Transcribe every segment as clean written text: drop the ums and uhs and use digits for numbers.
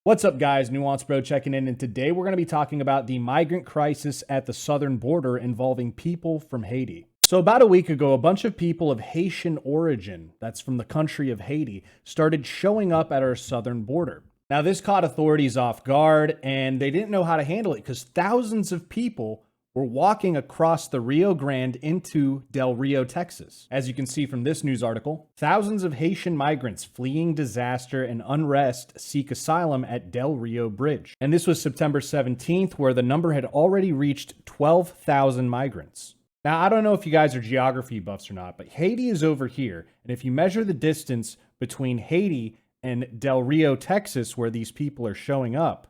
What's up, guys? Nuance Bro checking in, and today we're going to be talking about the migrant crisis at the southern border involving people from Haiti. So about a week ago, a bunch of people of Haitian origin, that's from the country of Haiti, started showing up at our southern border. Now, this caught authorities off guard, and they didn't know how to handle it because thousands of people were walking across the Rio Grande into Del Rio, Texas. As you can see from this news article, thousands of Haitian migrants fleeing disaster and unrest seek asylum at Del Rio Bridge. And this was September 17th, where the number had already reached 12,000 migrants. Now, I don't know if you guys are geography buffs or not, but Haiti is over here. And if you measure the distance between Haiti and Del Rio, Texas, where these people are showing up,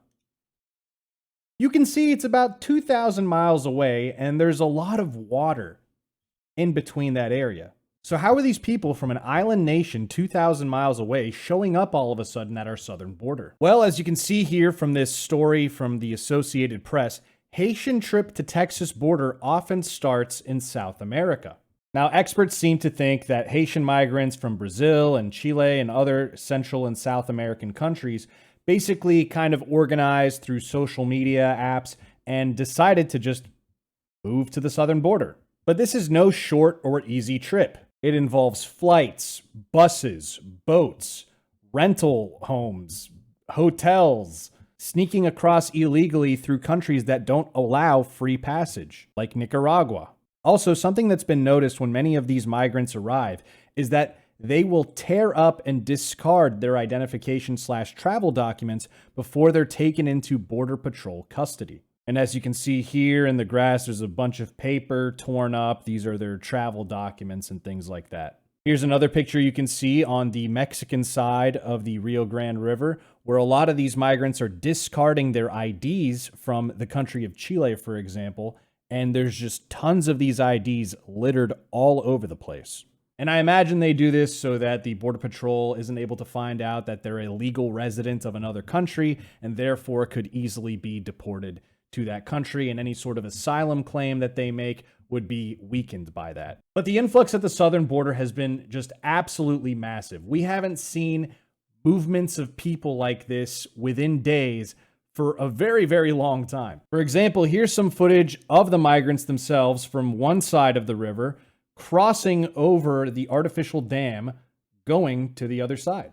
you can see it's about 2,000 miles away, and there's a lot of water in between that area. So how are these people from an island nation 2,000 miles away showing up all of a sudden at our southern border? Well, as you can see here from this story from the Associated Press, Haitian trip to Texas border often starts in South America. Now, experts seem to think that Haitian migrants from Brazil and Chile and other Central and South American countries basically kind of organized through social media apps and decided to just move to the southern border. But this is no short or easy trip. It involves flights, buses, boats, rental homes, hotels, sneaking across illegally through countries that don't allow free passage, like Nicaragua. Also, something that's been noticed when many of these migrants arrive is that they will tear up and discard their identification/travel documents before they're taken into Border Patrol custody. And as you can see here in the grass, there's a bunch of paper torn up. These are their travel documents and things like that. Here's another picture you can see on the Mexican side of the Rio Grande River, where a lot of these migrants are discarding their IDs from the country of Chile, for example, and there's just tons of these IDs littered all over the place. And I imagine they do this so that the Border Patrol isn't able to find out that they're a legal resident of another country and therefore could easily be deported to that country, and any sort of asylum claim that they make would be weakened by that. But the influx at the southern border has been just absolutely massive. We haven't seen movements of people like this within days for a very, very long time. For example, here's some footage of the migrants themselves from one side of the river crossing over the artificial dam, going to the other side.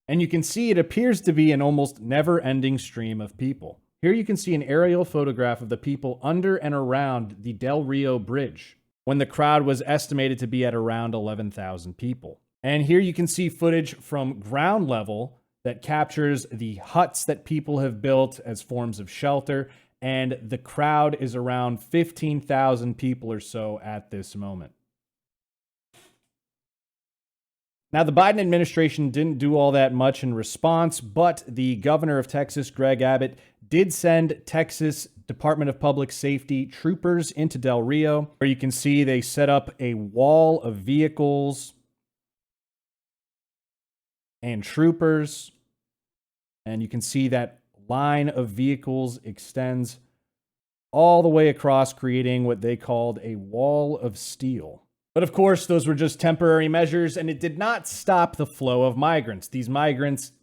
And you can see it appears to be an almost never-ending stream of people. Here you can see an aerial photograph of the people under and around the Del Rio Bridge, when the crowd was estimated to be at around 11,000 people. And here you can see footage from ground level that captures the huts that people have built as forms of shelter, and the crowd is around 15,000 people or so at this moment. Now, the Biden administration didn't do all that much in response, but the governor of Texas, Greg Abbott, did send Texas Department of Public Safety troopers into Del Rio, where you can see they set up a wall of vehicles and troopers, and you can see that line of vehicles extends all the way across, creating what they called a wall of steel. But of course, those were just temporary measures, and it did not stop the flow of migrants. These migrants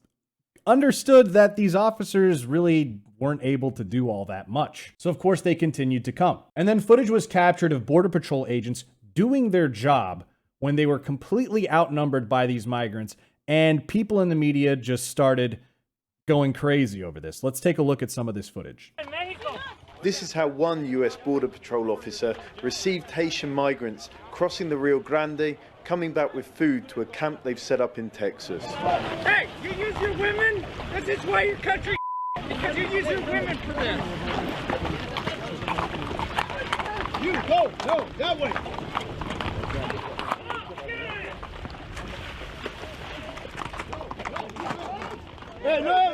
understood that these officers really weren't able to do all that much. So of course, they continued to come. And then footage was captured of Border Patrol agents doing their job when they were completely outnumbered by these migrants, and people in the media just started going crazy over this. Let's take a look at some of this footage. This is how one US Border Patrol officer received Haitian migrants crossing the Rio Grande, coming back with food to a camp they've set up in Texas. Hey, you use your women? This is why your country because you use your women for this. You go, that way. Hey, no.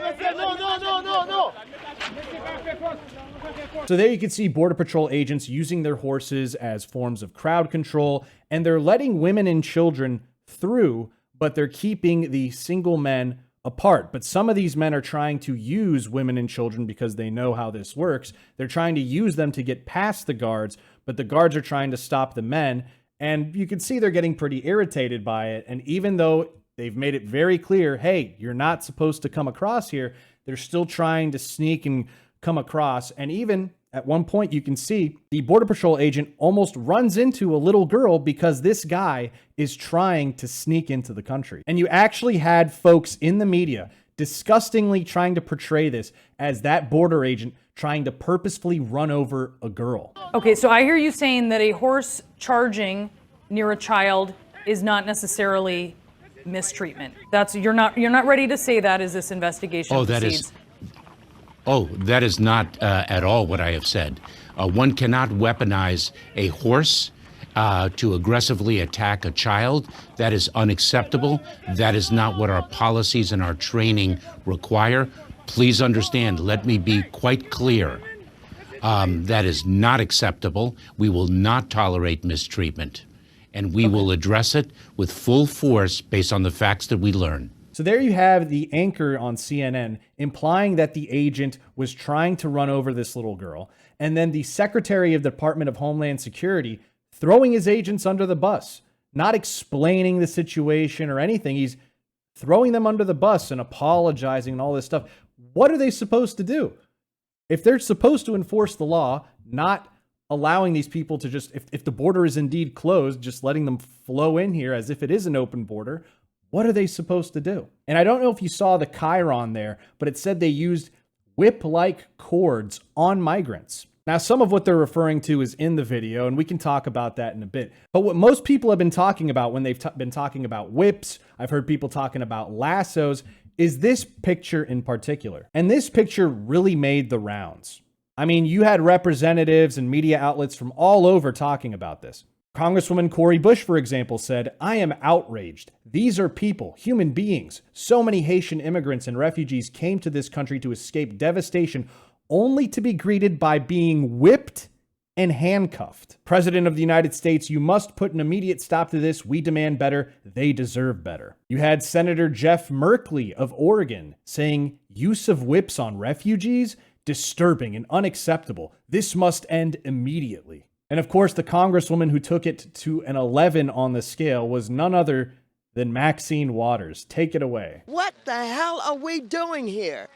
So there you can see Border Patrol agents using their horses as forms of crowd control, and they're letting women and children through, but they're keeping the single men apart. But some of these men are trying to use women and children because they know how this works. They're trying to use them to get past the guards, but the guards are trying to stop the men, And you can see they're getting pretty irritated by it. And even though they've made it very clear, hey, you're not supposed to come across here, they're still trying to sneak and come across. And even at one point, you can see the Border Patrol agent almost runs into a little girl because this guy is trying to sneak into the country. And you actually had folks in the media disgustingly trying to portray this as that border agent trying to purposefully run over a girl. Okay, so I hear you saying that a horse charging near a child is not necessarily mistreatment. You're not ready to say that as this investigation proceeds. That is not at all what I have said. One cannot weaponize a horse to aggressively attack a child. That is unacceptable. That is not what our policies and our training require. Please understand, let me be quite clear. That is not acceptable. We will not tolerate mistreatment, and we will address it with full force based on the facts that we learn. So there you have the anchor on CNN implying that the agent was trying to run over this little girl, and then the Secretary of the Department of Homeland Security throwing his agents under the bus, not explaining the situation or anything. He's throwing them under the bus and apologizing and all this stuff. What are they supposed to do? If they're supposed to enforce the law, not allowing these people to just, if the border is indeed closed, just letting them flow in here as if it is an open border, what are they supposed to do? And I don't know if you saw the chyron there, but it said they used whip-like cords on migrants. Now, some of what they're referring to is in the video, and we can talk about that in a bit. But what most people have been talking about when they've been talking about whips, I've heard people talking about lassos, is this picture in particular. And this picture really made the rounds. I mean, you had representatives and media outlets from all over talking about this. Congresswoman Cori Bush, for example, said, "I am outraged. These are people, human beings. So many Haitian immigrants and refugees came to this country to escape devastation only to be greeted by being whipped and handcuffed. President of the United States, you must put an immediate stop to this. We demand better. They deserve better." You had Senator Jeff Merkley of Oregon saying, "Use of whips on refugees? Disturbing and unacceptable. This must end immediately." And of course, the congresswoman who took it to an 11 on the scale was none other than Maxine Waters. Take it away. What the hell are we doing here?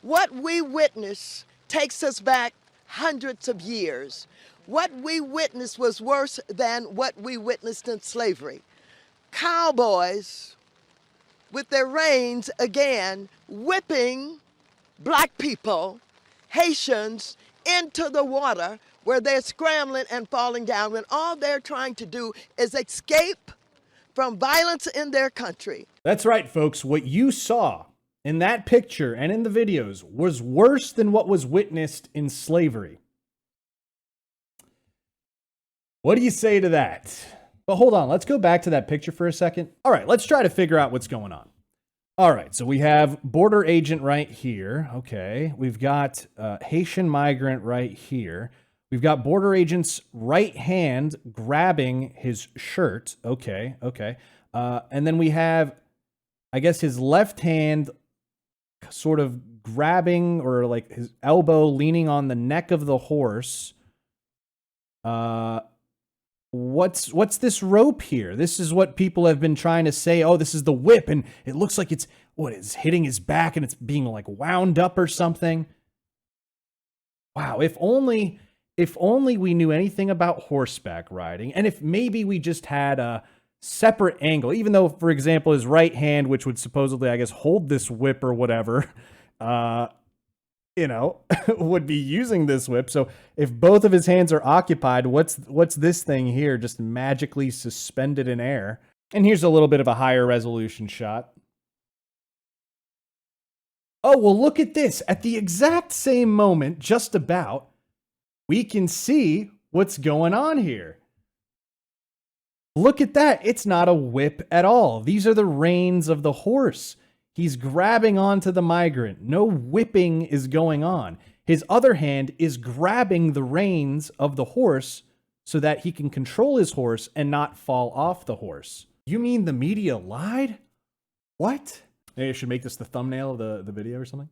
What we witness takes us back hundreds of years. What we witnessed was worse than what we witnessed in slavery. Cowboys with their reins again whipping black people, Haitians, into the water where they're scrambling and falling down when all they're trying to do is escape from violence in their country. That's right, folks. What you saw in that picture and in the videos was worse than what was witnessed in slavery. What do you say to that? But hold on, let's go back to that picture for a second. All right, let's try to figure out what's going on. All right, so we have border agent right here. Okay, we've got Haitian migrant right here. We've got border agent's right hand grabbing his shirt. Okay. And then we have, I guess, his left hand sort of grabbing, or like his elbow leaning on the neck of the horse. What's this rope here? This is what people have been trying to say. Oh, this is the whip, and it looks like it's hitting his back and it's being like wound up or something. Wow, if only we knew anything about horseback riding, and if maybe we just had a separate angle, even though, for example, his right hand, which would supposedly, I guess, hold this whip or whatever, would be using this whip. So if both of his hands are occupied, what's this thing here just magically suspended in air? And here's a little bit of a higher resolution shot. Oh, well, look at this. At the exact same moment, just about, we can see what's going on here. Look at that. It's not a whip at all. These are the reins of the horse. He's grabbing onto the migrant. No whipping is going on. His other hand is grabbing the reins of the horse so that he can control his horse and not fall off the horse. You mean the media lied? What? Maybe I should make this the thumbnail of the video or something.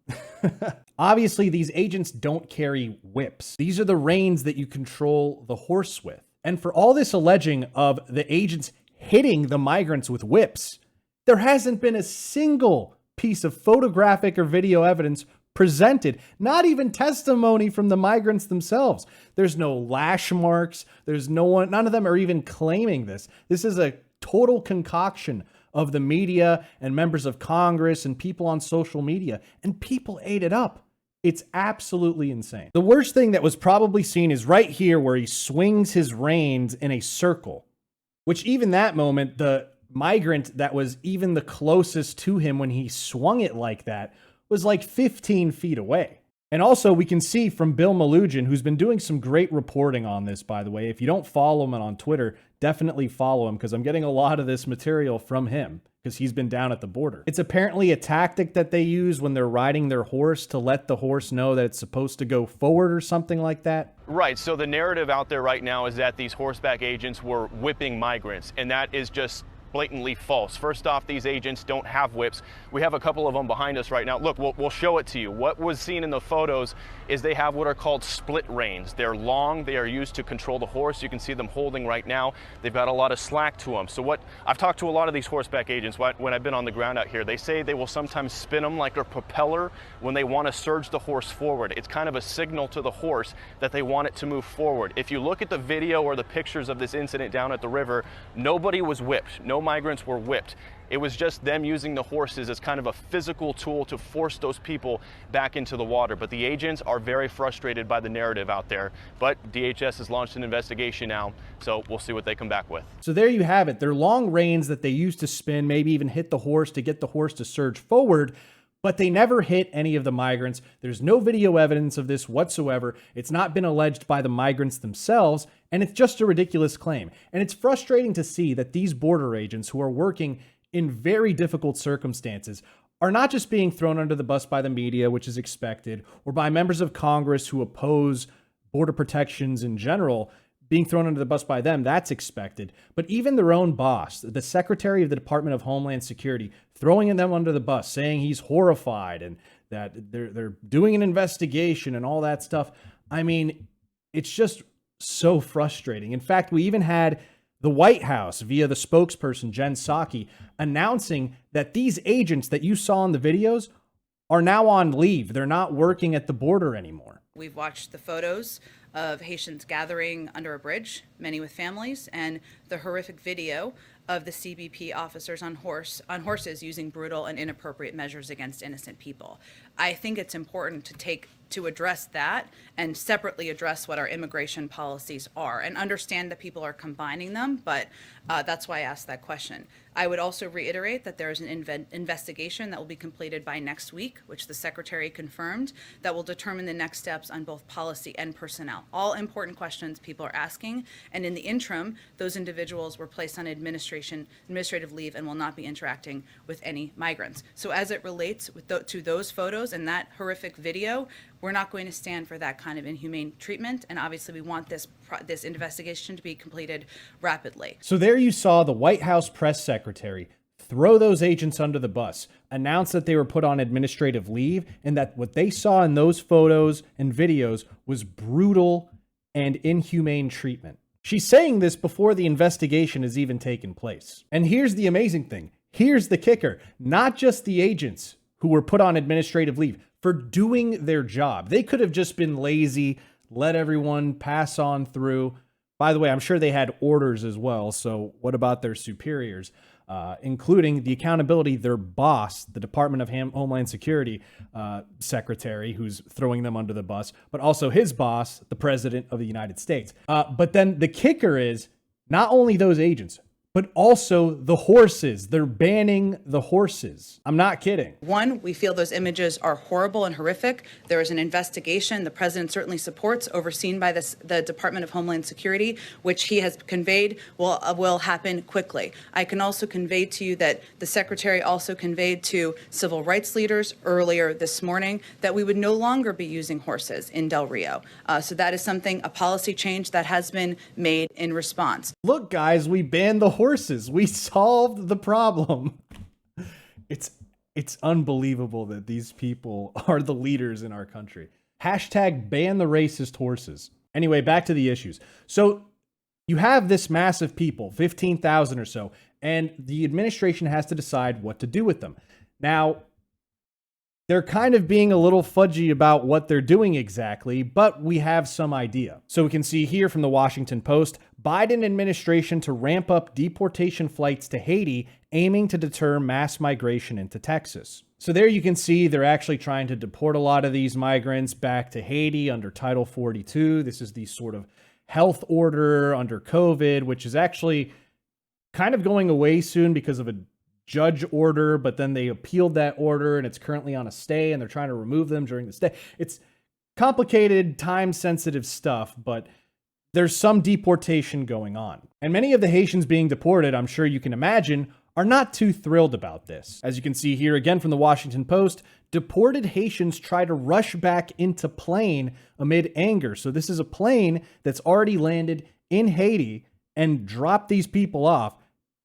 Obviously, these agents don't carry whips. These are the reins that you control the horse with. And for all this alleging of the agents hitting the migrants with whips, there hasn't been a single piece of photographic or video evidence presented, not even testimony from the migrants themselves. There's no lash marks. There's no one, none of them are even claiming this. This is a total concoction of the media and members of Congress and people on social media, and people ate it up. It's absolutely insane. The worst thing that was probably seen is right here where he swings his reins in a circle, which even that moment, the migrant that was even the closest to him when he swung it like that was like 15 feet away. And also we can see from Bill Malugin, who's been doing some great reporting on this, by the way. If you don't follow him on Twitter, definitely follow him because I'm getting a lot of this material from him because he's been down at the border. It's apparently a tactic that they use when they're riding their horse to let the horse know that it's supposed to go forward or something like that. Right. So the narrative out there right now is that these horseback agents were whipping migrants, and that is just blatantly false. First off, these agents don't have whips. We have a couple of them behind us right now. Look, we'll show it to you. What was seen in the photos is they have what are called split reins. They're long. They are used to control the horse. You can see them holding right now. They've got a lot of slack to them. So what I've talked to a lot of these horseback agents when I've been on the ground out here, they say they will sometimes spin them like a propeller when they want to surge the horse forward. It's kind of a signal to the horse that they want it to move forward. If you look at the video or the pictures of this incident down at the river, nobody was whipped. No migrants were whipped. It was just them using the horses as kind of a physical tool to force those people back into the water. But the agents are very frustrated by the narrative out there. But DHS has launched an investigation now, so we'll see what they come back with. So there you have it. They're long reins that they use to spin, maybe even hit the horse to get the horse to surge forward, but they never hit any of the migrants. There's no video evidence of this whatsoever. It's not been alleged by the migrants themselves, and it's just a ridiculous claim. And it's frustrating to see that these border agents who are working in very difficult circumstances are not just being thrown under the bus by the media, which is expected, or by members of Congress who oppose border protections in general, being thrown under the bus by them, that's expected. But even their own boss, the Secretary of the Department of Homeland Security, throwing them under the bus, saying he's horrified and that they're doing an investigation and all that stuff. I mean, it's just so frustrating. In fact, we even had the White House, via the spokesperson, Jen Psaki, announcing that these agents that you saw in the videos are now on leave. They're not working at the border anymore. We've watched the photos of Haitians gathering under a bridge, many with families, and the horrific video of the CBP officers on horses using brutal and inappropriate measures against innocent people. I think it's important to address that and separately address what our immigration policies are and understand that people are combining them, but that's why I asked that question. I would also reiterate that there is an investigation that will be completed by next week, which the Secretary confirmed, that will determine the next steps on both policy and personnel. All important questions people are asking, and in the interim, those individuals were placed on administrative leave and will not be interacting with any migrants. So as it relates to those photos and that horrific video, we're not going to stand for that kind of inhumane treatment, and obviously we want this investigation to be completed rapidly. So there you saw the White House press secretary throw those agents under the bus, announce that they were put on administrative leave, and that what they saw in those photos and videos was brutal and inhumane treatment. She's saying this before the investigation has even taken place. And here's the amazing thing. Here's the kicker. Not just the agents who were put on administrative leave for doing their job. They could have just been lazy, let everyone pass on through. By the way, I'm sure they had orders as well. So what about their superiors? Including the accountability, their boss, the Department of Homeland Security secretary, who's throwing them under the bus, but also his boss, the President of the United States. But then the kicker is not only those agents, but also the horses. They're banning the horses. I'm not kidding. One, we feel those images are horrible and horrific. There is an investigation the president certainly supports, overseen by the Department of Homeland Security, which he has conveyed will happen quickly. I can also convey to you that the secretary also conveyed to civil rights leaders earlier this morning that we would no longer be using horses in Del Rio. So that is something, a policy change that has been made in response. Look, guys, we banned the horses. We solved the problem. It's unbelievable that these people are the leaders in our country. Hashtag ban the racist horses. Anyway, back to the issues. So You have this mass of people, 15,000 or so, and the administration has to decide what to do with them. Now, they're kind of being a little fudgy about what they're doing exactly, but we have some idea. So we can see here from the Washington Post, Biden administration to ramp up deportation flights to Haiti, aiming to deter mass migration into Texas. So there you can see they're actually trying to deport a lot of these migrants back to Haiti under Title 42. This is the sort of health order under COVID, which is actually kind of going away soon because of a judge order, but then they appealed that order and it's currently on a stay and they're trying to remove them during the stay. It's complicated, time-sensitive stuff, but there's some deportation going on. And many of the Haitians being deported, I'm sure you can imagine, are not too thrilled about this. As you can see here again from the Washington Post, deported Haitians try to rush back into plane amid anger. So this is a plane that's already landed in Haiti and dropped these people off.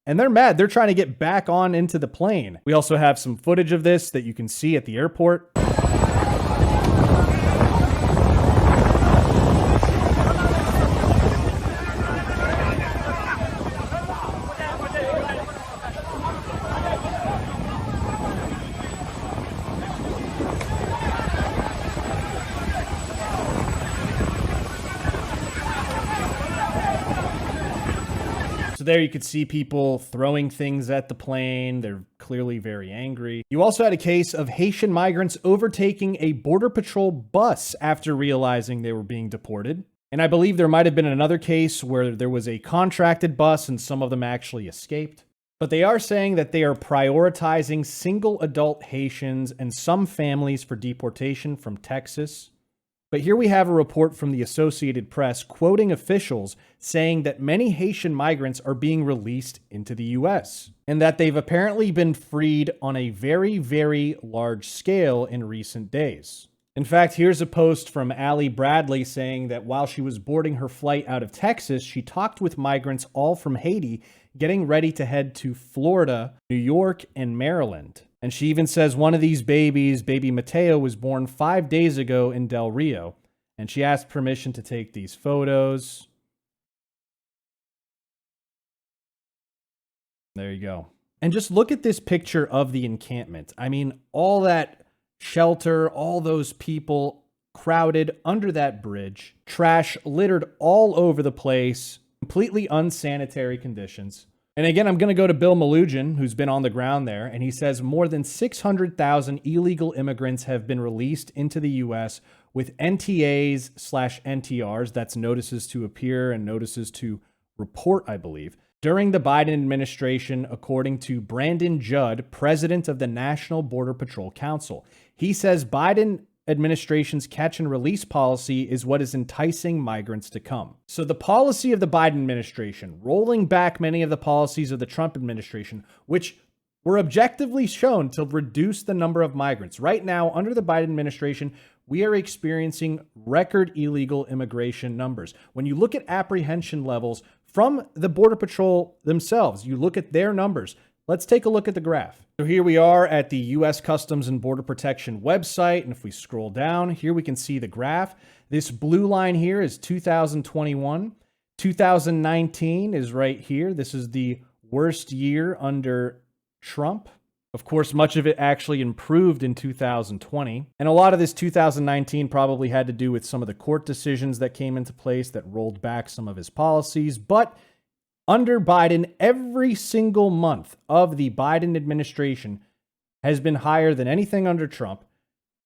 And they're mad. They're trying to get back on into the plane. We also have some footage of this that you can see at the airport. So there you could see people throwing things at the plane. They're clearly very angry. You also had a case of Haitian migrants overtaking a Border Patrol bus after realizing they were being deported. And I believe there might have been another case where there was a contracted bus and some of them actually escaped. But they are saying that they are prioritizing single adult Haitians and some families for deportation from Texas. But here we have a report from the Associated Press quoting officials saying that many Haitian migrants are being released into the U.S. and that they've apparently been freed on a very, very large scale in recent days. In fact, here's a post from Allie Bradley saying that while she was boarding her flight out of Texas, she talked with migrants all from Haiti getting ready to head to Florida, New York, and Maryland. And she even says one of these babies, baby Mateo, was born 5 days ago in Del Rio. And she asked permission to take these photos. There you go. And just look at this picture of the encampment. I mean, all that shelter, all those people crowded under that bridge, trash littered all over the place, completely unsanitary conditions. And again, I'm going to go to Bill Malugin, who's been on the ground there, and he says more than 600,000 illegal immigrants have been released into the U.S. with NTAs/NTRs, that's notices to appear and notices to report, I believe, during the Biden administration, according to Brandon Judd, president of the National Border Patrol Council. He says Biden administration's catch and release policy is what is enticing migrants to come. So the policy of the Biden administration, rolling back many of the policies of the Trump administration, which were objectively shown to reduce the number of migrants. Right now, under the Biden administration, we are experiencing record illegal immigration numbers. When you look at apprehension levels from the Border Patrol themselves, you look at their numbers. Let's take a look at the graph. So here we are at the U.S. Customs and Border Protection website. And if we scroll down here, we can see the graph. This blue line here is 2021. 2019 is right here. This is the worst year under Trump. Of course, much of it actually improved in 2020. And a lot of this 2019 probably had to do with some of the court decisions that came into place that rolled back some of his policies. But under Biden, every single month of the Biden administration has been higher than anything under Trump,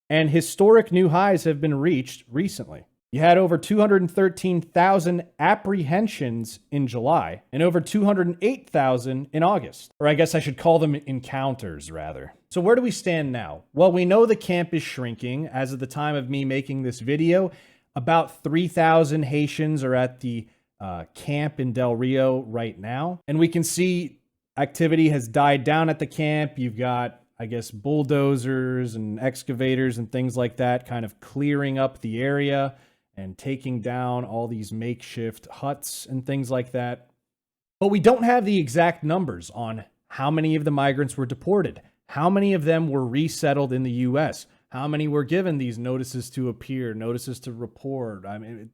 and historic new highs have been reached recently. You had over 213,000 apprehensions in July and over 208,000 in August. Or I guess I should call them encounters, rather. So where do we stand now? Well, we know the camp is shrinking. As of the time of me making this video, about 3,000 Haitians are at the camp in Del Rio right now. And we can see activity has died down at the camp. You've got, I guess, bulldozers and excavators and things like that kind of clearing up the area and taking down all these makeshift huts and things like that. But we don't have the exact numbers on how many of the migrants were deported, how many of them were resettled in the U.S., how many were given these notices to appear, notices to report. I mean,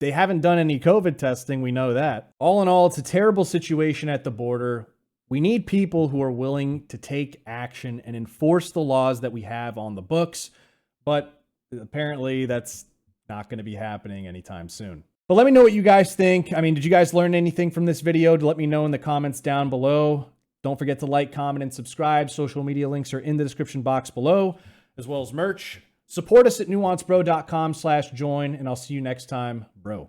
They haven't done any COVID testing, we know that. All in all, it's a terrible situation at the border. We need people who are willing to take action and enforce the laws that we have on the books, but apparently that's not going to be happening anytime soon. But let me know what you guys think. I mean, did you guys learn anything from this video? Let me know in the comments down below. Don't forget to like, comment, and subscribe. Social media links are in the description box below, as well as merch. Support us at nuancebro.com/join, and I'll see you next time, bro.